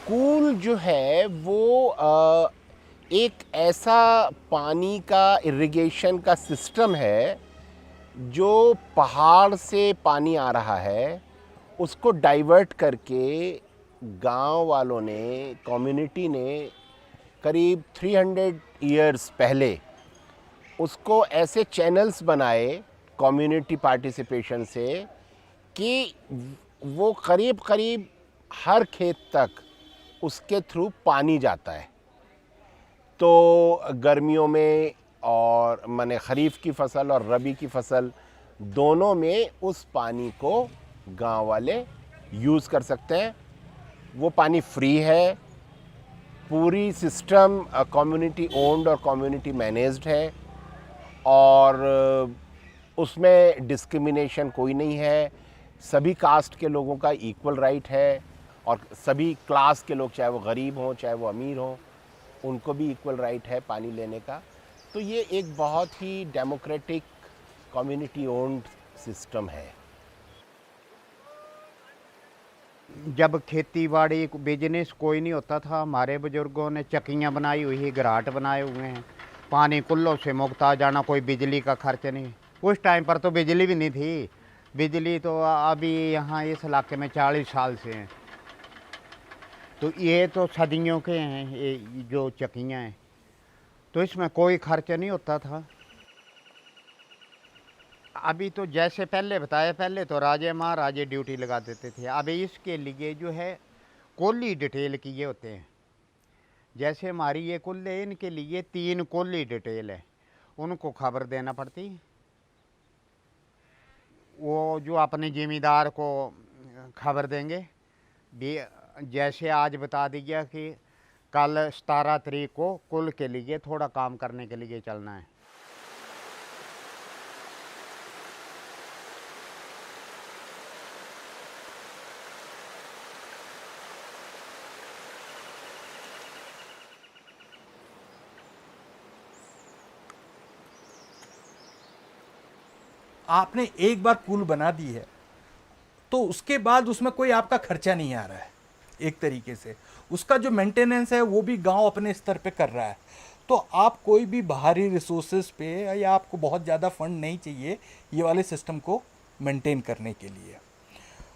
Cool जो है वो एक ऐसा पानी का इरिगेशन का सिस्टम है जो पहाड़ से पानी आ रहा है, उसको डाइवर्ट करके गांव वालों ने, कम्युनिटी ने करीब 300 इयर्स पहले उसको ऐसे चैनल्स बनाए कम्युनिटी पार्टिसिपेशन से कि वो करीब करीब हर खेत तक उसके थ्रू पानी जाता है। तो गर्मियों में और माने ख़रीफ़ की फ़सल और रबी की फ़सल दोनों में उस पानी को गांव वाले यूज़ कर सकते हैं। वो पानी फ्री है, पूरी सिस्टम कम्युनिटी ओन्ड और कम्युनिटी मैनेज्ड है और उसमें डिस्क्रिमिनेशन कोई नहीं है। सभी कास्ट के लोगों का इक्वल राइट है और सभी क्लास के लोग, चाहे वो गरीब हों चाहे वो अमीर हों, उनको भी इक्वल राइट है पानी लेने का। तो ये एक बहुत ही डेमोक्रेटिक कम्युनिटी ओन्ड सिस्टम है। जब खेती बाड़ी बिजनेस कोई नहीं होता था, हमारे बुजुर्गों ने चक्कियाँ बनाई हुई है, घराट बनाए हुए हैं, पानी कुल्लों से मुक्त आ जाना, कोई बिजली का खर्च नहीं। उस टाइम पर तो बिजली भी नहीं थी। बिजली तो अभी यहाँ इस इलाके में 40 साल से हैं, तो ये तो सदियों के हैं ये जो चक्कियाँ हैं, तो इसमें कोई खर्च नहीं होता था। अभी तो जैसे पहले बताया, पहले तो राजे महाराजे ड्यूटी लगा देते थे। अभी इसके लिए जो है कोली डिटेल किए होते हैं। जैसे हमारी ये कुल है, इनके लिए 3 कोली डिटेल है, उनको खबर देना पड़ती। वो जो अपने जिम्मेदार को खबर देंगे भी, जैसे आज बता दीजिए कि कल 17 तारीख को कुल के लिए थोड़ा काम करने के लिए चलना है। आपने एक बार पुल बना दी है तो उसके बाद उसमें कोई आपका खर्चा नहीं आ रहा है। एक तरीके से उसका जो मेंटेनेंस है वो भी गांव अपने स्तर पे कर रहा है। तो आप कोई भी बाहरी रिसोर्सेज पे या आपको बहुत ज़्यादा फंड नहीं चाहिए ये वाले सिस्टम को मेंटेन करने के लिए।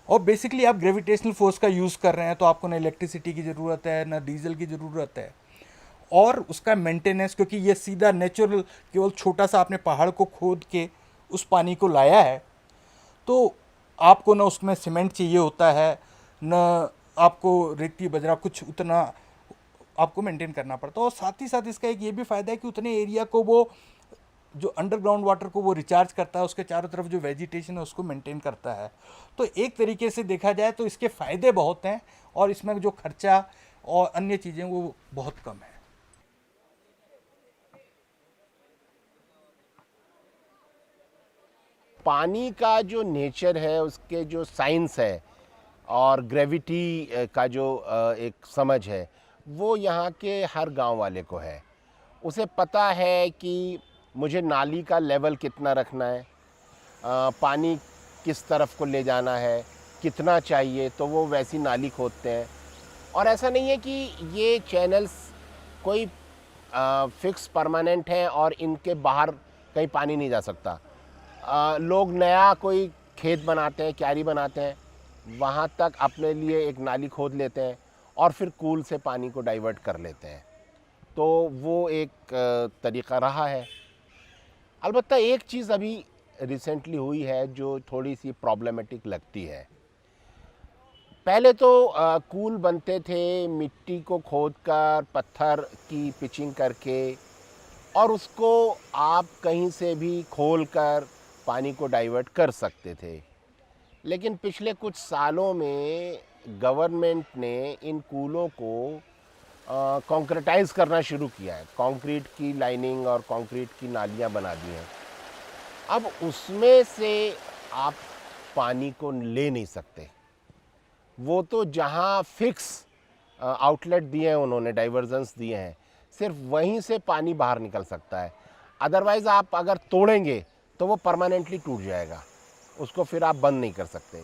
और बेसिकली आप ग्रेविटेशनल फोर्स का यूज़ कर रहे हैं तो आपको ना इलेक्ट्रिसिटी की ज़रूरत है ना डीजल की ज़रूरत है। और उसका मेंटेनेंस, क्योंकि ये सीधा नेचुरल, केवल छोटा सा आपने पहाड़ को खोद के उस पानी को लाया है, तो आपको ना उसमें सीमेंट चाहिए होता है, न आपको रेती बजरा कुछ उतना आपको मेंटेन करना पड़ता है। और साथ ही साथ इसका एक ये भी फ़ायदा है कि उतने एरिया को वो जो अंडरग्राउंड वाटर को वो रिचार्ज करता है, उसके चारों तरफ जो वेजिटेशन है उसको मेंटेन करता है। तो एक तरीके से देखा जाए तो इसके फ़ायदे बहुत हैं और इसमें जो खर्चा और अन्य चीज़ें वो बहुत कम है। पानी का जो नेचर है, उसके जो साइंस है और ग्रेविटी का जो एक समझ है, वो यहाँ के हर गांव वाले को है। उसे पता है कि मुझे नाली का लेवल कितना रखना है, पानी किस तरफ को ले जाना है, कितना चाहिए, तो वो वैसी नाली खोदते हैं। और ऐसा नहीं है कि ये चैनल्स कोई फिक्स परमानेंट हैं और इनके बाहर कहीं पानी नहीं जा सकता। लोग नया कोई खेत बनाते हैं, क्यारी बनाते हैं, वहाँ तक अपने लिए एक नाली खोद लेते हैं और फिर कूल से पानी को डाइवर्ट कर लेते हैं। तो वो एक तरीक़ा रहा है। अलबत्ता एक चीज़ अभी रिसेंटली हुई है जो थोड़ी सी प्रॉब्लमेटिक लगती है। पहले तो कूल बनते थे मिट्टी को खोदकर, पत्थर की पिचिंग करके, और उसको आप कहीं से भी खोलकर पानी को डाइवर्ट कर सकते थे। लेकिन पिछले कुछ सालों में गवर्नमेंट ने इन कूलों को कंक्रीटाइज करना शुरू किया है। कंक्रीट की लाइनिंग और कंक्रीट की नालियां बना दी हैं। अब उसमें से आप पानी को ले नहीं सकते। वो तो जहां फिक्स आउटलेट दिए हैं उन्होंने, डाइवर्जन्स दिए हैं, सिर्फ वहीं से पानी बाहर निकल सकता है। अदरवाइज़ आप अगर तोड़ेंगे तो वो परमानेंटली टूट जाएगा, उसको फिर आप बंद नहीं कर सकते।